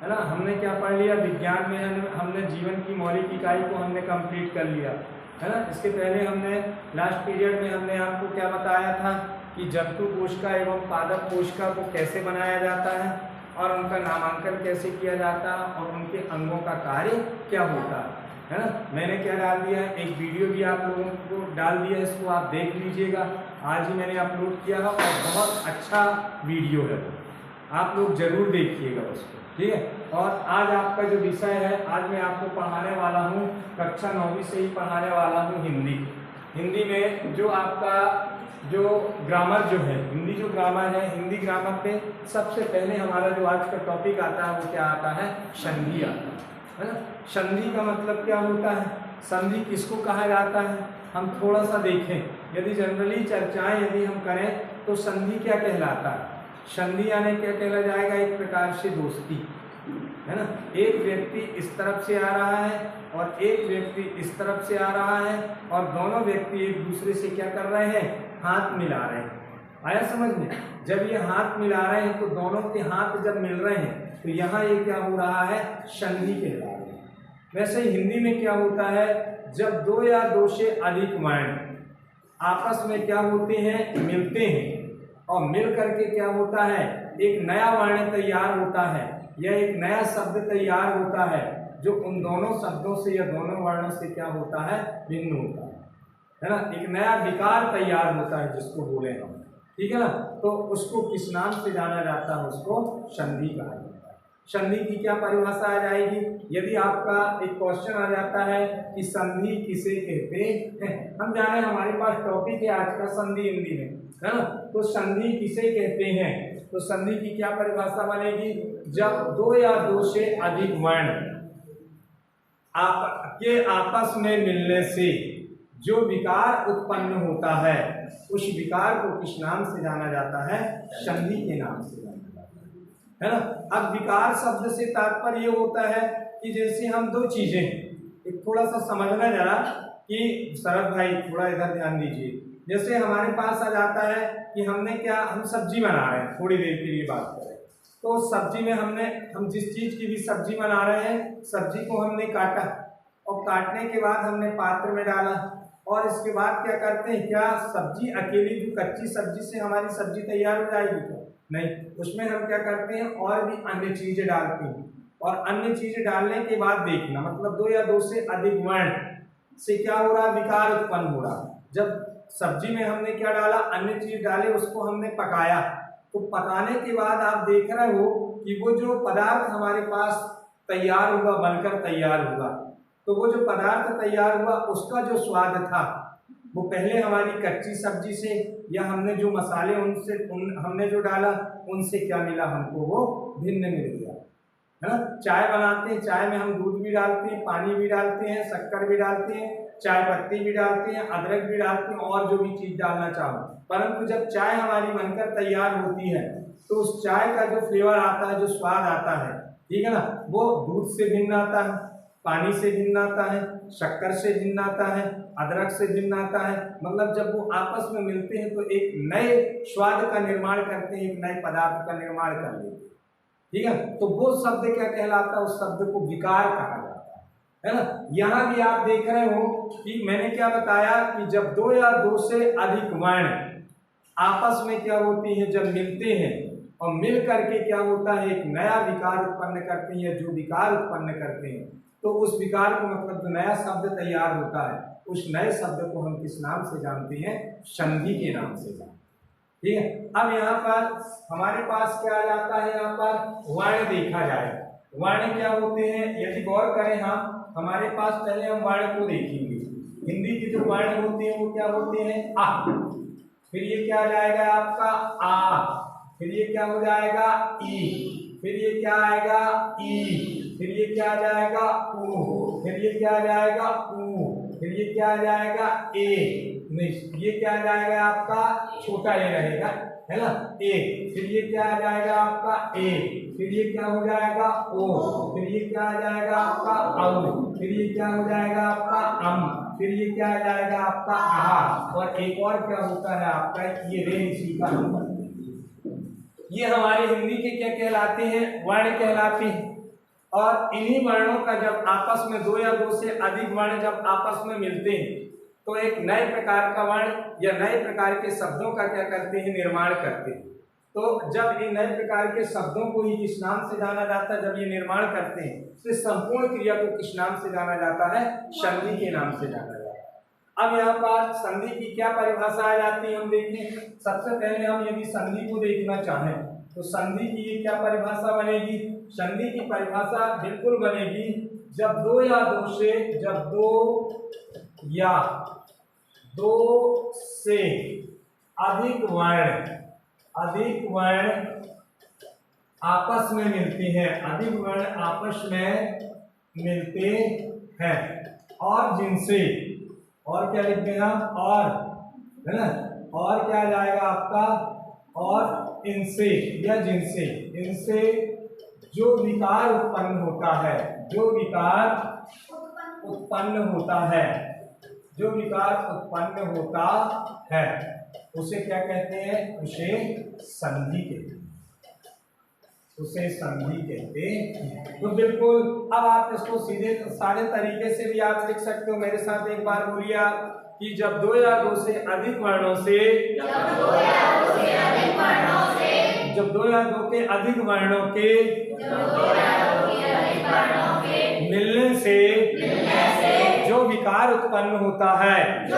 है ना। हमने क्या पढ़ लिया, विज्ञान में हमने जीवन की मौलिक इकाई को हमने कंप्लीट कर लिया, है ना। इसके पहले हमने लास्ट पीरियड में हमने आपको क्या बताया था कि जंतु कोशिका एवं पादप कोशिका को कैसे बनाया जाता है और उनका नामांकन कैसे किया जाता है और उनके अंगों का कार्य क्या होता है ना। मैंने क्या डाल दिया है, एक वीडियो भी आप लोगों को डाल दिया है, इसको आप देख लीजिएगा, आज ही मैंने अपलोड किया है और बहुत अच्छा वीडियो है, आप लोग जरूर देखिएगा उसको, ठीक है। और आज आपका जो विषय है, आज मैं आपको पढ़ाने वाला हूँ, कक्षा 9वीं से ही पढ़ाने वाला हूँ हिंदी में जो आपका जो ग्रामर जो है, हिंदी जो ग्रामर है, हिंदी ग्रामर पे सबसे पहले हमारा जो आज का टॉपिक आता है वो क्या आता है, संधि आता है ना। संधि का मतलब क्या होता है, संधि किसको कहा जाता है, हम थोड़ा सा देखें। यदि जनरली चर्चाएं यदि हम करें तो संधि क्या कहलाता है, संधि यानी क्या कहला जाएगा, एक प्रकार से दोस्ती, है ना। एक व्यक्ति इस तरफ से आ रहा है और एक व्यक्ति इस तरफ से आ रहा है और दोनों व्यक्ति एक दूसरे से क्या कर रहे हैं, हाथ मिला रहे हैं। आया समझ में, जब ये हाथ मिला रहे हैं तो दोनों के हाथ जब मिल रहे हैं तो यहाँ ये क्या हो रहा है, संधि कहला रहे हैं। वैसे हिंदी में क्या होता है, जब दो या दो से अधिक वर्ण आपस में क्या होते हैं, मिलते हैं और मिल करके क्या होता है, एक नया वर्ण तैयार होता है या एक नया शब्द तैयार होता है जो उन दोनों शब्दों से या दोनों वर्णों से क्या होता है, भिन्न होता है ना। एक नया विकार तैयार होता है जिसको बोले हम, ठीक है ना। तो उसको किस नाम से जाना जाता है, उसको संधि कहा जाता है। संधि की क्या परिभाषा आ जाएगी, यदि आपका एक क्वेश्चन आ जाता है कि संधि किसे कहते हैं, हम जाने हमारे पास टॉपिक है आज का संधि हिंदी में, है ना। तो संधि किसे कहते हैं, तो संधि की क्या परिभाषा बनेगी, जब दो या दो से अधिक वर्ण आपके आपस में मिलने से जो विकार उत्पन्न होता है उस विकार को किस नाम से जाना जाता है, संधि के नाम से जाना जाता है ना। अब विकार शब्द से तात्पर्य होता है कि जैसे हम दो चीजें, एक थोड़ा सा समझना जरा कि शरद भाई थोड़ा इधर ध्यान दीजिए। जैसे हमारे पास आ जाता है कि हमने क्या, हम सब्जी बना रहे हैं, थोड़ी देर के लिए बात करें तो सब्जी में हम जिस चीज की भी सब्जी बना रहे हैं, सब्जी को हमने काटा और काटने के बाद हमने पात्र में डाला और इसके बाद क्या करते हैं, क्या सब्जी अकेली जो कच्ची सब्जी से हमारी सब्जी तैयार हो जाएगी क्या, नहीं, उसमें हम क्या करते हैं और भी अन्य चीजें डालते हैं और अन्य चीजें डालने के बाद देखना, मतलब दो या दो से अधिक वर्ण से क्या हो रहा, विकार उत्पन्न हो रहा। जब सब्जी में हमने क्या डाला, अन्य चीज डाले, उसको हमने पकाया, तो पकाने के बाद आप देख रहे हो कि वो जो पदार्थ हमारे पास तैयार हुआ, बनकर तैयार हुआ, तो वो जो पदार्थ तैयार हुआ उसका जो स्वाद था वो पहले हमारी कच्ची सब्जी से या हमने जो मसाले हमने जो डाला उनसे क्या मिला, हमको वो भिन्न मिल गया, है ना। चाय बनाते हैं, चाय में हम दूध भी डालते हैं, पानी भी डालते हैं, शक्कर भी डालते हैं, चाय पत्ती भी डालते हैं, अदरक भी डालते हैं और जो भी चीज डालना चाहो, परंतु जब चाय हमारी बनकर तैयार होती है तो उस चाय का जो फ्लेवर आता है, जो स्वाद आता है, ठीक है ना, वो दूध से भिन्न आता है, पानी से भिन्न आता है, शक्कर से भिन्न आता है, अदरक से भिन्न आता है। मतलब जब वो आपस में मिलते हैं तो एक नए स्वाद का निर्माण करते हैं, एक नए पदार्थ का निर्माण कर लेते हैं, ठीक है। तो वो शब्द क्या कहलाता है, उस शब्द को विकार कहा जाता है ना। यहाँ भी आप देख रहे हो कि मैंने क्या बताया कि जब दो या दो से अधिक वर्ण आपस में क्या होती है, जब मिलते हैं और मिल करके क्या होता है, एक नया विकार उत्पन्न करते हैं, या जो विकार उत्पन्न करते हैं तो उस विकार को मतलब जो नया शब्द तैयार होता है उस नए शब्द को हम किस नाम से जानते हैं, संधि के नाम से जानते हैं, ठीक है। अब यहाँ पर हमारे पास क्या आ जाता है, यहाँ पर वर्ण देखा जाए, वर्ण क्या होते हैं, यदि गौर करें हम, हमारे पास पहले हम वर्ण को देखेंगे। हिंदी के जो वर्ण होते हैं वो क्या होते हैं, आ, फिर ये क्या आ जाएगा आपका आ, फिर ये क्या हो जाएगा ई, फिर ये क्या आएगा ई, फिर ये क्या आ जाएगा ऊ, फिर ये क्या आ जाएगा ऊ, फिर ये क्या आ जाएगा ए, नहीं ये क्या आ जाएगा आपका छोटा ए रहेगा, है ना, ए, फिर ये क्या आ जाएगा आपका ए, फिर ये क्या हो जाएगा ओ, फिर ये क्या आ जाएगा आपका औ, फिर ये क्या हो जाएगा आपका अम, फिर ये क्या आ जाएगा आपका आहा, और एक और क्या होता है आपका ये रे, इसी का नंबर। ये हमारे हिंदी के क्या कहलाते हैं, वर्ण कहलाते हैं। और इन्हीं वर्णों का जब आपस में दो या दो से अधिक वर्ण जब आपस में मिलते हैं तो एक नए प्रकार का वर्ण या नए प्रकार के शब्दों का क्या करते हैं, निर्माण करते हैं। तो जब ये नए प्रकार के शब्दों को ही किस नाम से जाना जाता है, जब ये निर्माण करते हैं तो इस संपूर्ण क्रिया को किस नाम से जाना जाता है, संधि के नाम से जाना जाता है। अब यहाँ पर संधि की क्या परिभाषा आ जाती है हम देखें। सबसे पहले हम यदि संधि को देखना चाहें तो संधि की क्या परिभाषा बनेगी। संधि की परिभाषा बिल्कुल बनेगी जब दो या दो से अधिक वर्ण आपस में मिलते हैं, अधिक वर्ण आपस में मिलते हैं और जिनसे, और क्या लिखते हैं हम, और है ना, और क्या जाएगा आपका, और इनसे या जिनसे, इनसे जो विकार उत्पन्न होता है, जो विकार उत्पन्न होता है, जो विकार उत्पन्न होता है उसे क्या कहते हैं, उसे संधि कहते हैं, उसे संधि कहते हैं। तो बिल्कुल अब आप इसको सीधे सारे तरीके से भी आप लिख सकते हो। मेरे साथ एक बार बोलिए आप कि जब दो या दो से अधिक वर्णों से, जब दो या दो के अधिक वर्णों के मिलने से जो विकार उत्पन्न होता है,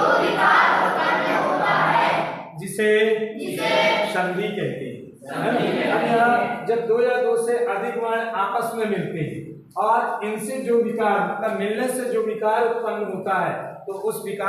जिसे संधि कहते हैं। अब यहाँ जब दो या दो से अधिक वर्ण आपस में मिलते हैं और इनसे जो विकार, मतलब मिलने से जो विकार उत्पन्न होता है तो उस विकार